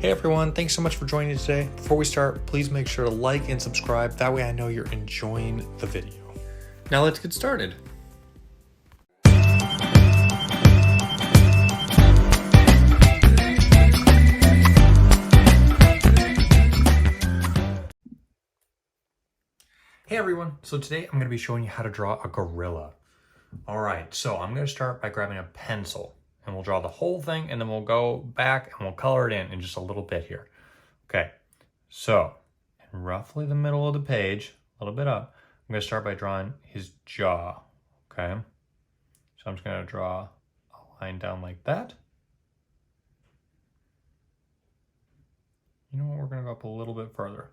Hey everyone, thanks so much for joining today. Before we start, please make sure to like and subscribe. That way I know you're enjoying the video. Now let's get started. Hey everyone, so today I'm going to be showing you how to draw a gorilla. Alright, so I'm going to start by grabbing a pencil and we'll draw the whole thing and then we'll go back and we'll color it in just a little bit here. Okay, so in roughly the middle of the page, a little bit up, I'm going to start by drawing his jaw. Okay, so I'm just going to draw a line down like that. You know what, we're going to go up a little bit further.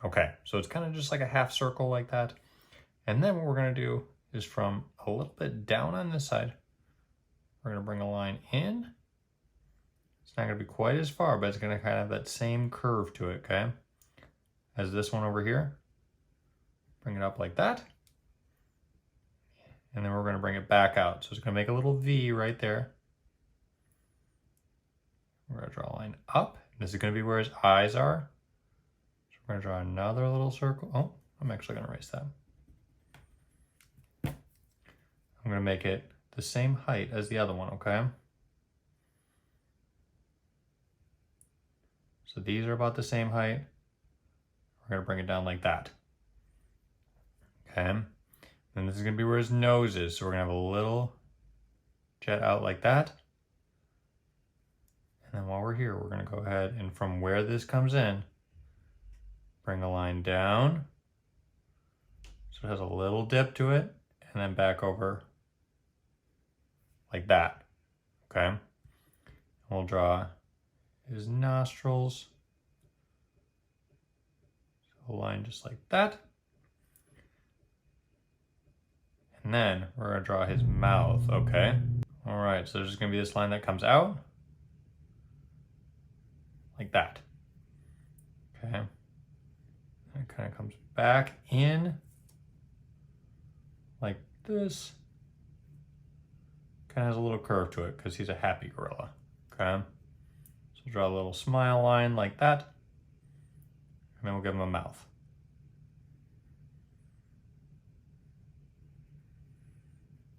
Okay, so it's kind of just like a half circle like that. And then what we're going to do is from a little bit down on this side, we're going to bring a line in. It's not going to be quite as far, but it's going to kind of have that same curve to it, okay? As this one over here. Bring it up like that. And then we're going to bring it back out. So it's going to make a little V right there. We're going to draw a line up. This is going to be where his eyes are. We're going to draw another little circle. Oh, I'm actually going to erase that. I'm going to make it the same height as the other one, okay? So these are about the same height. We're going to bring it down like that. Okay? And this is going to be where his nose is. So we're going to have a little jet out like that. And then while we're here, we're going to go ahead and from where this comes in, bring a line down, so it has a little dip to it, and then back over like that, okay? And we'll draw his nostrils, so a line just like that. And then we're gonna draw his mouth, okay? All right, so there's gonna be this line that comes out, like that, okay? It kind of comes back in like this. Kind of has a little curve to it because he's a happy gorilla. Okay. So draw a little smile line like that. And then we'll give him a mouth.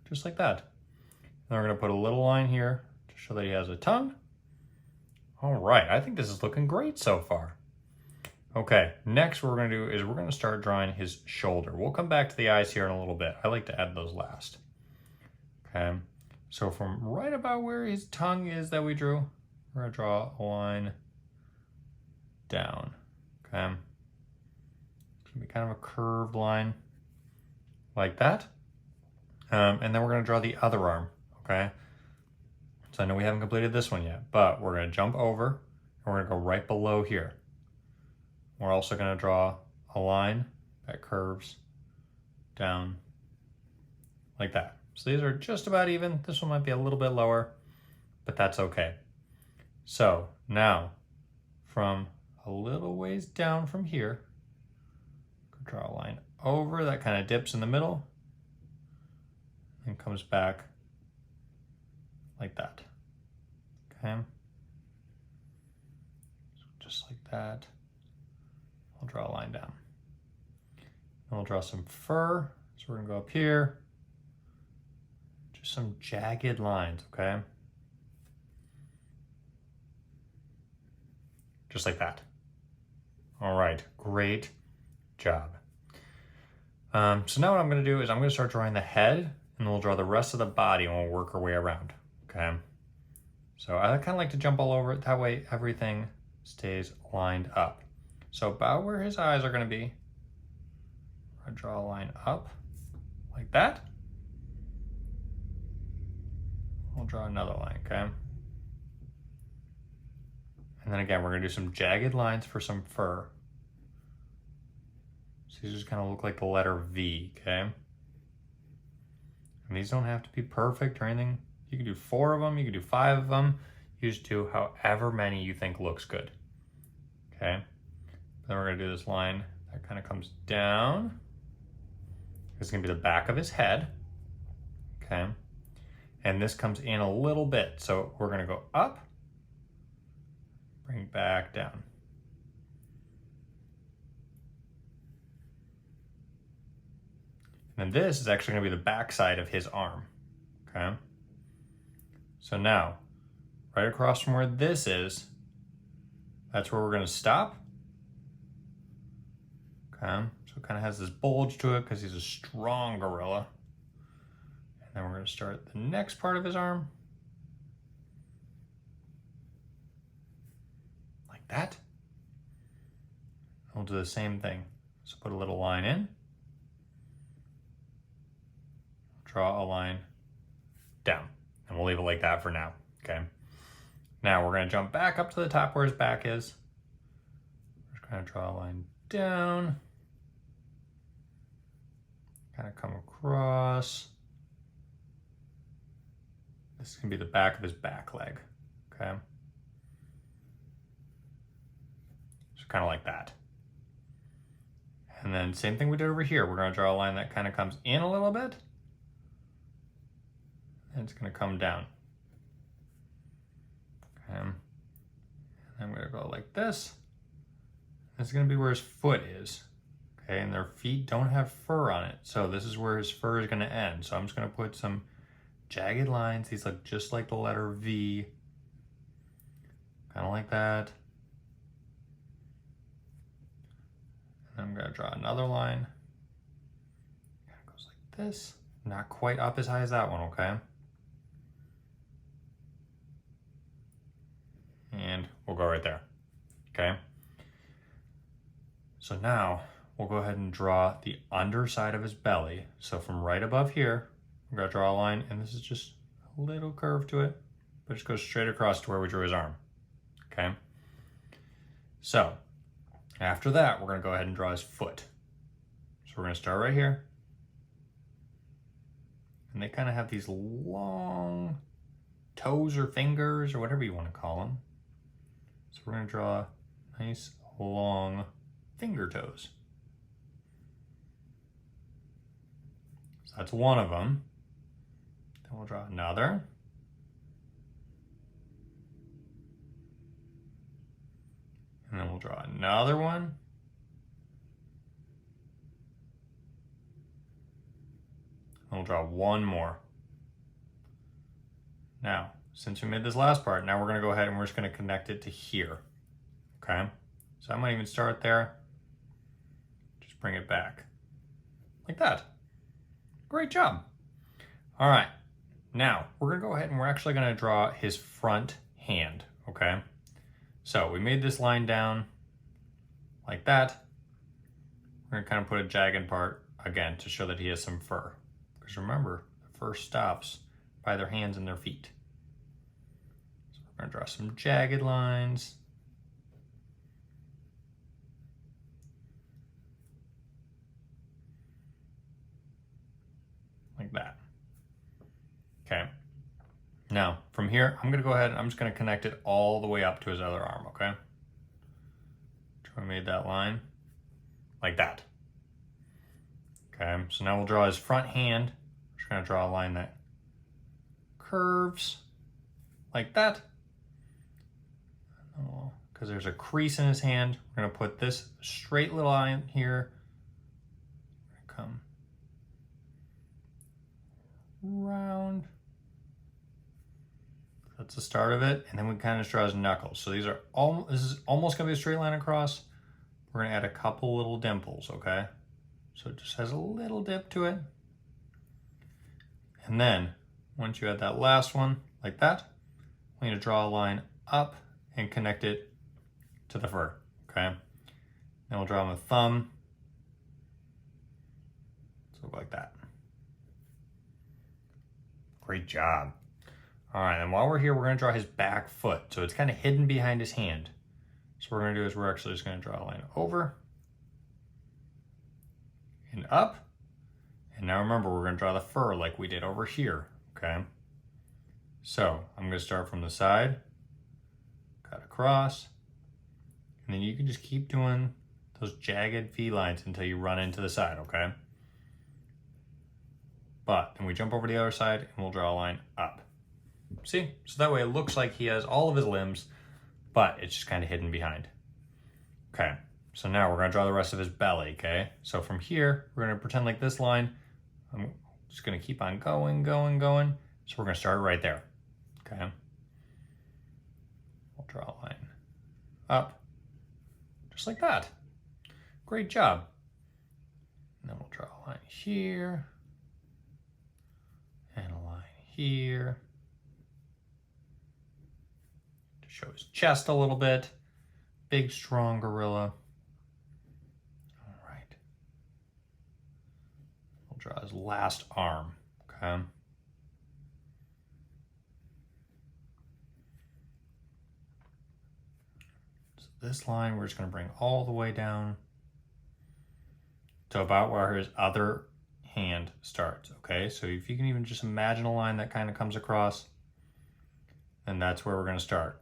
Just like that. And we're going to put a little line here to show that he has a tongue. All right. I think this is looking great so far. Okay, next what we're going to do is we're going to start drawing his shoulder. We'll come back to the eyes here in a little bit. I like to add those last. Okay, so from right about where his tongue is that we drew, we're going to draw a line down. Okay, it's going to be kind of a curved line like that. And then we're going to draw the other arm. Okay, so I know we haven't completed this one yet, but we're going to jump over and we're going to go right below here. We're also going to draw a line that curves down like that. So these are just about even. This one might be a little bit lower, but that's okay. So now from a little ways down from here, draw a line over that kind of dips in the middle and comes back like that. Okay. So just like that. I'll draw a line down. And we'll draw some fur. So we're gonna go up here. Just some jagged lines, okay? Just like that. All right, great job. So now what I'm gonna do is I'm gonna start drawing the head and then we'll draw the rest of the body and we'll work our way around, okay? So I kind of like to jump all over it. That way everything stays lined up. So about where his eyes are going to be, I draw a line up like that. We'll draw another line, okay? And then again, we're going to do some jagged lines for some fur. So these just kind of look like the letter V, okay? And these don't have to be perfect or anything. You can do 4 of them, you can do 5 of them. You just do however many you think looks good, okay? Then we're going to do this line that kind of comes down. This is going to be the back of his head. Okay. And this comes in a little bit. So we're going to go up coming back down. And this is actually going to be the back side of his arm, okay? So now, right across from where this is, that's where we're going to stop. Okay, so it kind of has this bulge to it because he's a strong gorilla. And then we're going to start the next part of his arm. Like that. We'll do the same thing. So put a little line in. Draw a line down. And we'll leave it like that for now, okay? Now we're gonna jump back up to the top where his back is. We're just gonna draw a line down. Kind of come across. This is gonna be the back of his back leg, okay? So kind of like that. And then same thing we did over here. We're gonna draw a line that kind of comes in a little bit. And it's going to come down. Okay. And I'm going to go like this. This is going to be where his foot is. Okay, and their feet don't have fur on it. So this is where his fur is going to end. So I'm just going to put some jagged lines. These look just like the letter V. Kind of like that. And I'm going to draw another line. Kind of goes like this. Not quite up as high as that one, okay? And we'll go right there, okay? So now we'll go ahead and draw the underside of his belly. So from right above here, we're gonna draw a line, and this is just a little curve to it, but it just goes straight across to where we drew his arm, okay? So after that, we're gonna go ahead and draw his foot. So we're gonna start right here. And they kind of have these long toes or fingers or whatever you want to call them. So we're going to draw nice long finger toes. So that's one of them. Then we'll draw another. And then we'll draw another one. And we'll draw one more. Now, since we made this last part, now we're going to go ahead and we're just going to connect it to here. Okay? So I might even start there. Just bring it back. Like that. Great job. All right. Now, we're going to go ahead and we're actually going to draw his front hand. Okay? So we made this line down like that. We're going to kind of put a jagged part again to show that he has some fur. Because remember, the fur stops by their hands and their feet. So we're going to draw some jagged lines. Like that. Okay. Now, from here, I'm going to go ahead and I'm just going to connect it all the way up to his other arm, okay? So we made that line like that. Okay, so now we'll draw his front hand. We're just going to draw a line that curves like that. Because there's a crease in his hand, we're going to put this straight little line here. We're going to come round. That's the start of it, and then we kind of just draw his knuckles. So these are all. This is almost going to be a straight line across. We're going to add a couple little dimples, okay? So it just has a little dip to it. And then, once you add that last one, like that, we need to draw a line up and connect it to the fur, okay? Then we'll draw him a thumb. So like that. Great job. All right, and while we're here, we're gonna draw his back foot. So it's kind of hidden behind his hand. So what we're gonna do is we're actually just gonna draw a line over and up. And now remember, we're gonna draw the fur like we did over here, okay? So I'm gonna start from the side, cut across, and then you can just keep doing those jagged V lines until you run into the side, okay? But then we jump over to the other side and we'll draw a line up. See? So that way it looks like he has all of his limbs, but it's just kind of hidden behind. Okay, so now we're gonna draw the rest of his belly, okay? So from here, we're gonna pretend like this line, I'm just gonna keep on going. So we're gonna start right there, okay? We'll draw a line up, just like that. Great job. And then we'll draw a line here, and a line here, to show his chest a little bit. Big, strong gorilla. All right. We'll draw his last arm, okay? So this line, we're just gonna bring all the way down to about where his other hand starts, okay? So if you can even just imagine a line that kind of comes across, then that's where we're gonna start,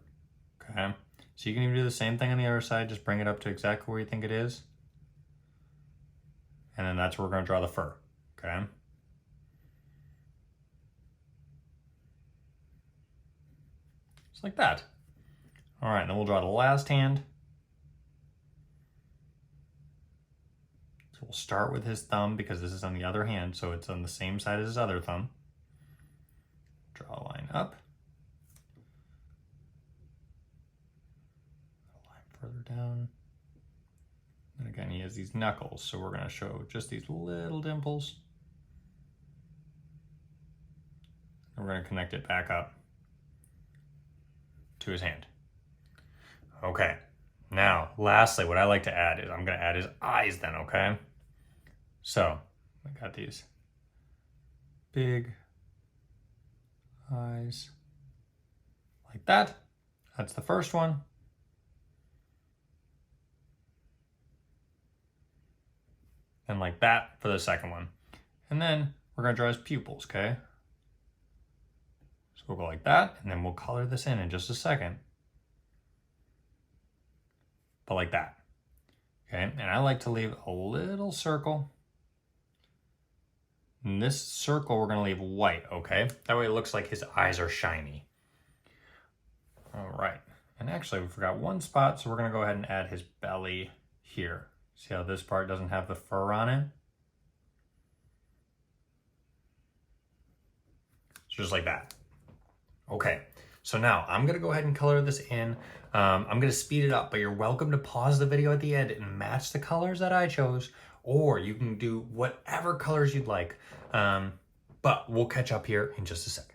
okay? So you can even do the same thing on the other side, just bring it up to exactly where you think it is. And then that's where we're gonna draw the fur, okay? Just like that. All right, then we'll draw the last hand. So we'll start with his thumb because this is on the other hand, so it's on the same side as his other thumb. Draw a line up. Further down. And again, he has these knuckles, so we're going to show just these little dimples. And we're going to connect it back up to his hand. Okay, now lastly, what I like to add is I'm going to add his eyes then, okay? So I got these big eyes like that. That's the first one. And like that for the second one. And then we're gonna draw his pupils, okay? So we'll go like that, and then we'll color this in just a second. But like that, okay? And I like to leave a little circle. And this circle we're gonna leave white, okay? That way it looks like his eyes are shiny. All right, and actually we forgot one spot, so we're gonna go ahead and add his belly here. See how this part doesn't have the fur on it? So just like that. Okay, so now I'm gonna go ahead and color this in. I'm gonna speed it up, but you're welcome to pause the video at the end and match the colors that I chose, or you can do whatever colors you'd like. But we'll catch up here in just a second.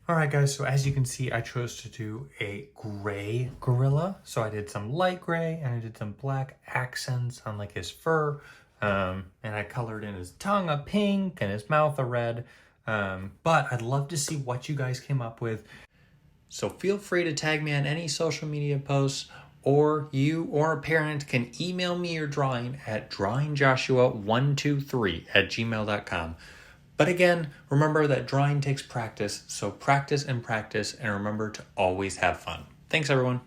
All right, guys, so as you can see, I chose to do a gray gorilla. So I did some light gray and I did some black accents on like his fur. And I colored in his tongue a pink and his mouth a red. But I'd love to see what you guys came up with. So feel free to tag me on any social media posts, or you or a parent can email me your drawing at drawingjoshua123@gmail.com. But again, remember that drawing takes practice, so practice and practice, and remember to always have fun. Thanks, everyone.